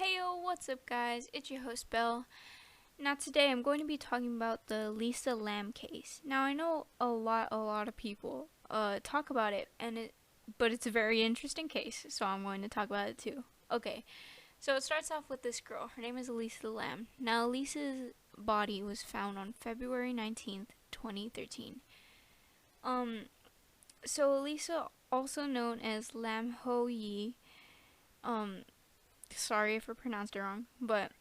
Heyo, what's up guys? It's your host Belle. Now today I'm going to be talking about the Elisa Lam case. Now I know a lot of people talk about it but it's a very interesting case, so I'm going to talk about it too. Okay. So it starts off with this girl. Her name is Elisa Lam. Now Elisa's body was found on February 19th, 2013. Um so Elisa, also known as Lam Ho Yi, um sorry if I pronounced it wrong, but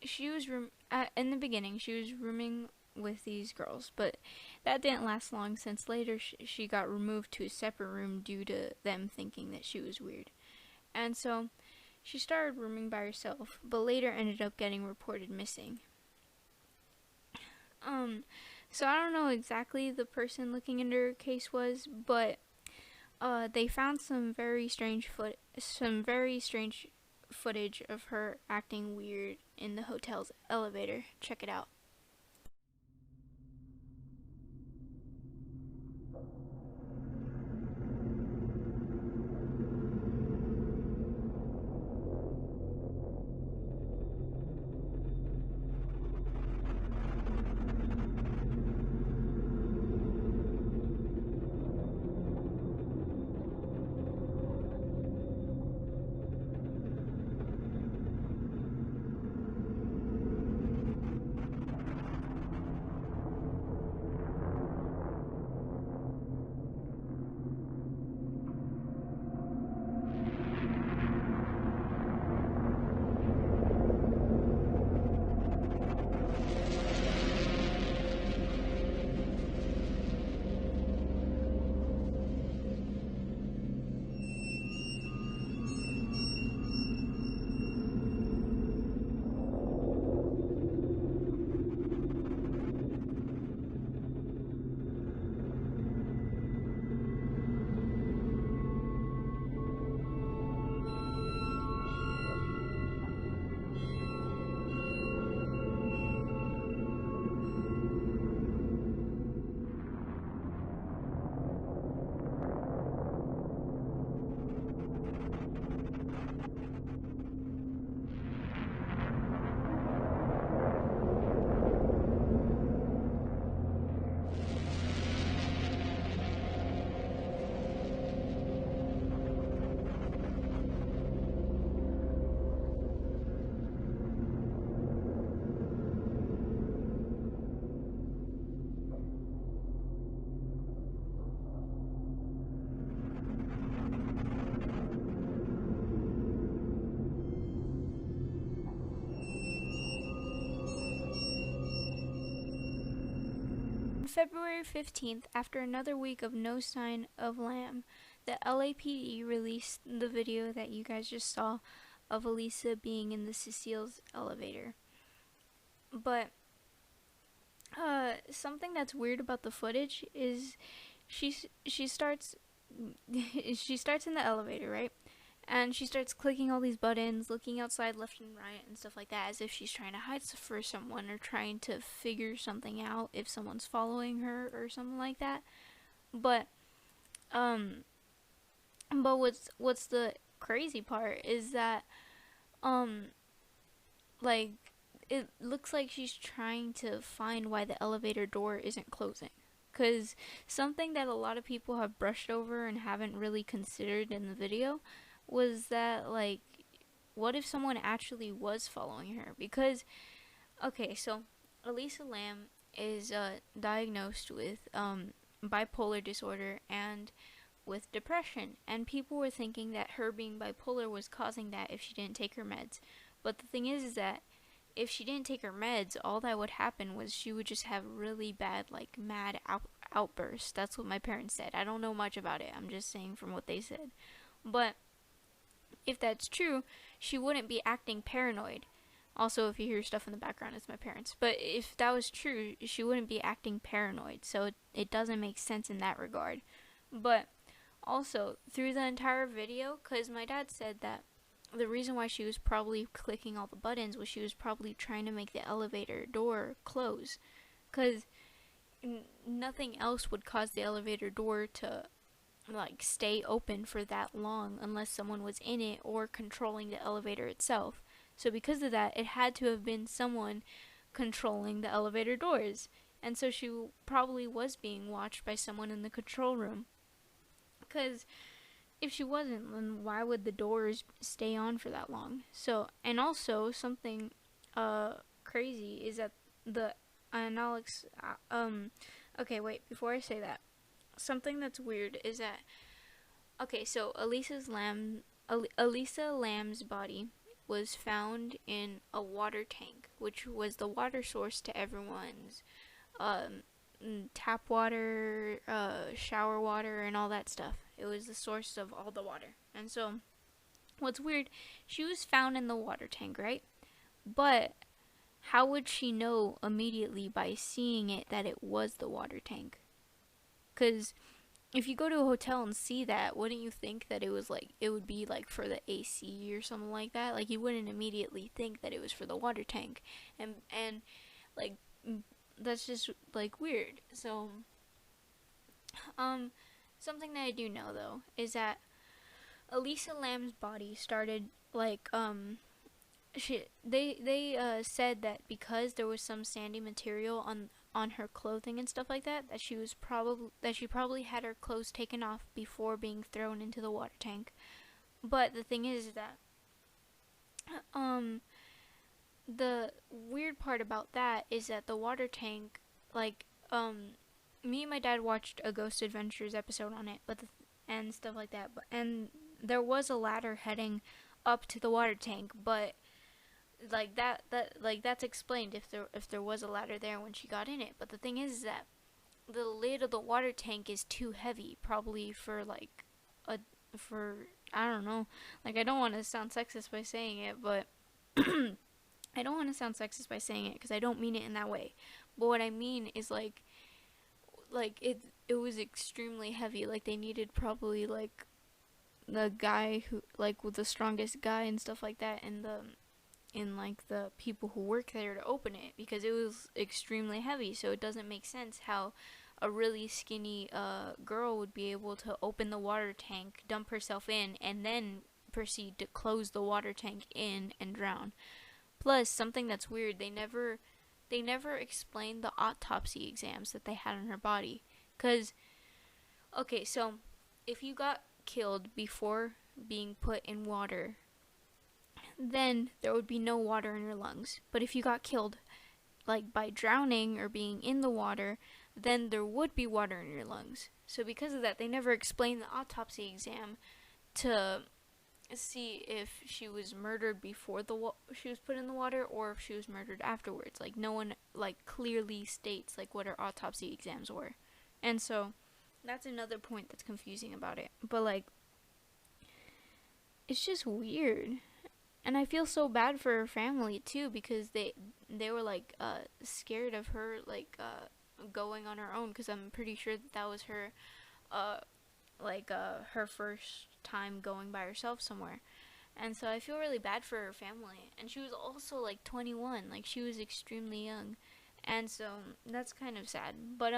in the beginning she was rooming with these girls, but that didn't last long since later she got removed to a separate room due to them thinking that she was weird. And so she started rooming by herself, but later ended up getting reported missing. So I don't know exactly the person looking into her case was, but they found some very strange footage of her acting weird in the hotel's elevator. Check it out. On February 15th, after another week of no sign of Lam, the LAPD released the video that you guys just saw of Elisa being in the Cecile's elevator. But something that's weird about the footage is she she starts she starts in the elevator, right? And she starts clicking all these buttons, looking outside left and right and stuff like that, as if she's trying to hide for someone or trying to figure something out if someone's following her or something like that. But um what's the crazy part is that um like it looks like she's trying to find why the elevator door isn't closing. Because something that a lot of people have brushed over and haven't really considered in the video was that, like, what if someone actually was following her? Because, okay, so Elisa Lam is diagnosed with bipolar disorder and with depression, and people were thinking that her being bipolar was causing that if she didn't take her meds. But the thing is that if she didn't take her meds, all that would happen was she would just have really bad, like, mad outbursts. That's what my parents said. I don't know much about it. I'm just saying from what they said. But if that's true, she wouldn't be acting paranoid. Also, if you hear stuff in the background, it's my parents. But if that was true, she wouldn't be acting paranoid. So it doesn't make sense in that regard. But also, through the entire video, because my dad said that the reason why she was probably clicking all the buttons was she was probably trying to make the elevator door close. Because nothing else would cause the elevator door to like stay open for that long unless someone was in it or controlling the elevator itself. So because of that, it had to have been someone controlling the elevator doors. And so she probably was being watched by someone in the control room. Because if she wasn't, then why would the doors stay on for that long? So, and also something crazy is that the Alex okay, wait, before I say that, something that's weird is that, okay, so Elisa Lam's body was found in a water tank, which was the water source to everyone's um, tap water, shower water, and all that stuff. It was the source of all the water. And so, what's weird, she was found in the water tank, right? But how would she know immediately by seeing it that it was the water tank? Because if you go to a hotel and see that, wouldn't you think that it was like, it would be like for the AC or something like that? Like, you wouldn't immediately think that it was for the water tank. And like, that's just like weird. So, something that I do know though is that Elisa Lam's body started like they said that because there was some sandy material on her clothing and stuff like that, that she probably had her clothes taken off before being thrown into the water tank. But the thing is that the weird part about that is that the water tank, like, me and my dad watched a Ghost Adventures episode on it, and stuff like that. And there was a ladder heading up to the water tank, but like that's explained if there was a ladder there when she got in it. But the thing is that the lid of the water tank is too heavy, probably for I don't know. Like, I don't want to sound sexist by saying it, but I don't want to sound sexist by saying it because I don't mean it in that way. But what I mean is like it was extremely heavy. Like, they needed probably like the guy who, like, with the strongest guy and stuff like that, and like the people who work there to open it, because it was extremely heavy. So it doesn't make sense how a really skinny girl would be able to open the water tank, dump herself in, and then proceed to close the water tank in and drown. Plus, something that's weird, they never explained the autopsy exams that they had on her body. Cause, okay, so if you got killed before being put in water, then there would be no water in your lungs. But if you got killed, like, by drowning or being in the water, then there would be water in your lungs. So because of that, they never explained the autopsy exam to see if she was murdered before she was put in the water, or if she was murdered afterwards. Like, no one like clearly states like what her autopsy exams were. And so that's another point that's confusing about it. But like, it's just weird. And I feel so bad for her family too, because they were like scared of her like going on her own, because I'm pretty sure that was her her first time going by herself somewhere. And so I feel really bad for her family. And she was also like 21, like she was extremely young. And so that's kind of sad. But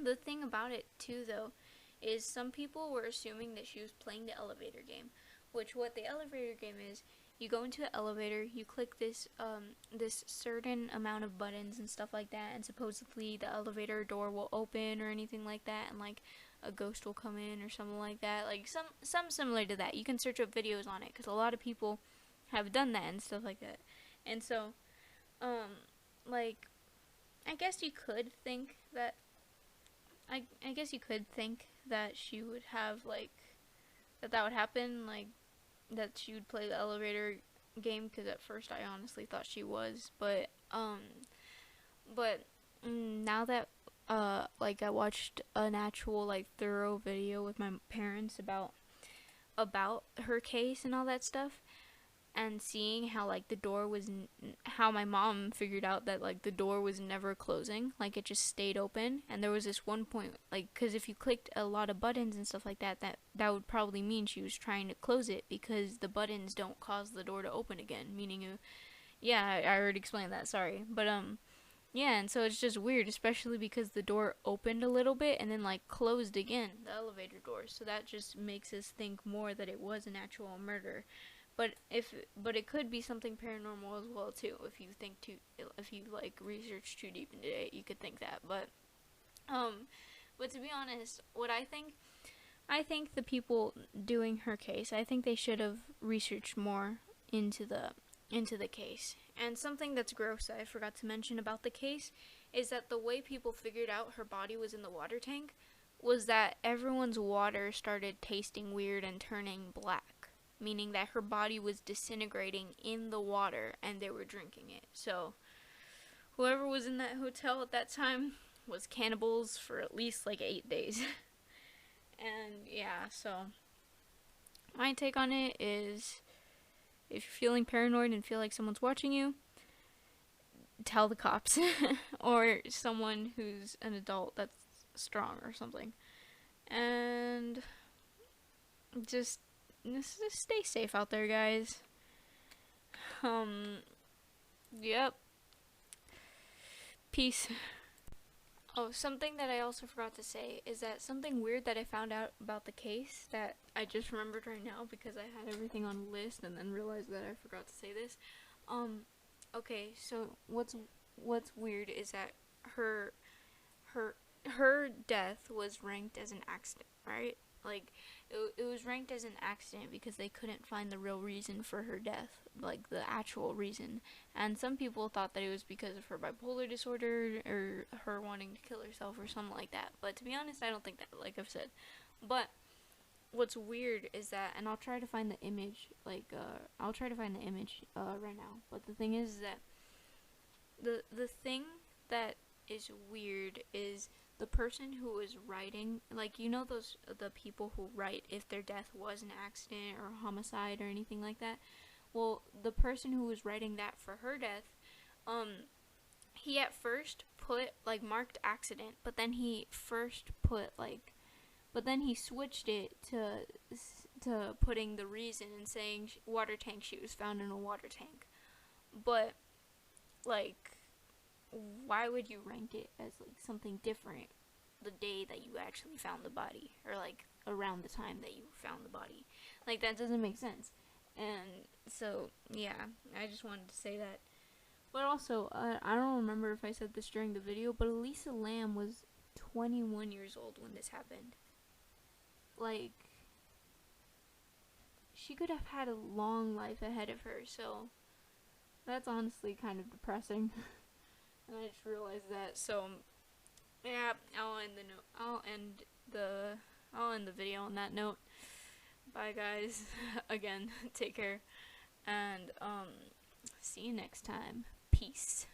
the thing about it too though is some people were assuming that she was playing the elevator game, which what the elevator game is, you go into an elevator, you click this certain amount of buttons and stuff like that, and supposedly the elevator door will open or anything like that, and like a ghost will come in or something like that, like some similar to that. You can search up videos on it because a lot of people have done that and stuff like that. And so like, I guess you could think that I guess you could think that she would have like that would happen, like that she would play the elevator game, because at first I honestly thought she was, but now that like I watched an actual like thorough video with my parents about her case and all that stuff, and seeing how like the door was how my mom figured out that like the door was never closing, like it just stayed open. And there was this one point, like, because if you clicked a lot of buttons and stuff like that, that would probably mean she was trying to close it, because the buttons don't cause the door to open again, meaning I already explained that, sorry. But yeah, and so it's just weird, especially because the door opened a little bit and then like closed again, the elevator door. So that just makes us think more that it was an actual murder. but it could be something paranormal as well too. If you like research too deep into it, you could think that. But to be honest, I think the people doing her case, I think they should have researched more into the case. And something that's gross that I forgot to mention about the case is that the way people figured out her body was in the water tank was that everyone's water started tasting weird and turning black, meaning that her body was disintegrating in the water and they were drinking it. So whoever was in that hotel at that time was cannibals for at least like 8 days. And yeah, so my take on it is, if you're feeling paranoid and feel like someone's watching you, tell the cops or someone who's an adult that's strong or something. And just stay safe out there, guys. Yep. Peace. Oh, something that I also forgot to say is that something weird that I found out about the case that I just remembered right now because I had everything on a list and then realized that I forgot to say this. Okay, so what's weird is that her death was ranked as an accident, right? Like, it was ranked as an accident because they couldn't find the real reason for her death, like the actual reason. And some people thought that it was because of her bipolar disorder or her wanting to kill herself or something like that. But to be honest, I don't think that, like I've said. But what's weird is that, and I'll try to find the image, right now. But the thing is that the thing that is weird is the person who was writing, like, you know, the people who write if their death was an accident or a homicide or anything like that. Well, the person who was writing that for her death, he at first put like marked accident, but then he switched it to putting the reason and saying water tank. She was found in a water tank. But like, why would you rank it as like something different the day that you actually found the body, or like around the time that you found the body? Like, that doesn't make sense. And so yeah, I just wanted to say that. But also, I don't remember if I said this during the video, but Elisa Lam was 21 years old when this happened. Like, she could have had a long life ahead of her, so that's honestly kind of depressing. And I just realized that. So yeah, I'll end the video on that note. Bye, guys. Again, take care, and see you next time. Peace.